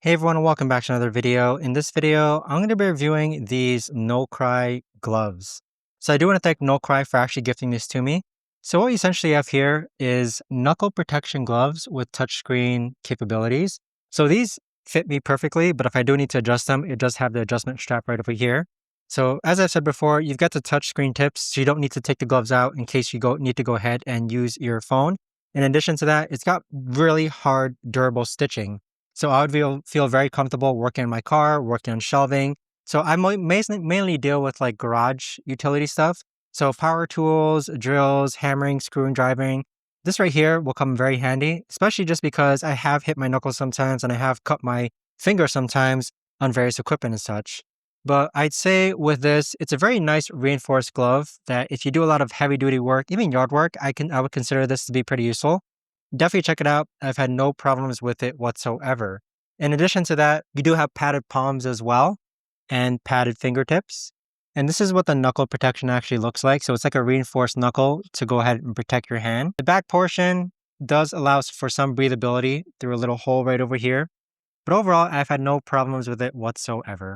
Hey everyone, and welcome back to another video. In this video, I'm going to be reviewing these NoCry gloves. So I do want to thank NoCry for actually gifting this to me. So what we essentially have here is knuckle protection gloves with touchscreen capabilities. So these fit me perfectly, but if I do need to adjust them, it does have the adjustment strap right over here. So as I've said before, you've got the touchscreen tips, so you don't need to take the gloves out in case you need to go ahead and use your phone. In addition to that, it's got really hard, durable stitching. So I would feel very comfortable working in my car, working on shelving. So I mainly deal with like garage utility stuff. So power tools, drills, hammering, screwing, driving. This right here will come very handy, especially just because I have hit my knuckles sometimes and I have cut my finger sometimes on various equipment and such. But I'd say with this, it's a very nice reinforced glove that if you do a lot of heavy duty work, even yard work, I would consider this to be pretty useful. Definitely check it out. I've had no problems with it whatsoever. In addition to that, you do have padded palms as well and padded fingertips. And this is what the knuckle protection actually looks like. So it's like a reinforced knuckle to go ahead and protect your hand. The back portion does allow for some breathability through a little hole right over here. But overall, I've had no problems with it whatsoever.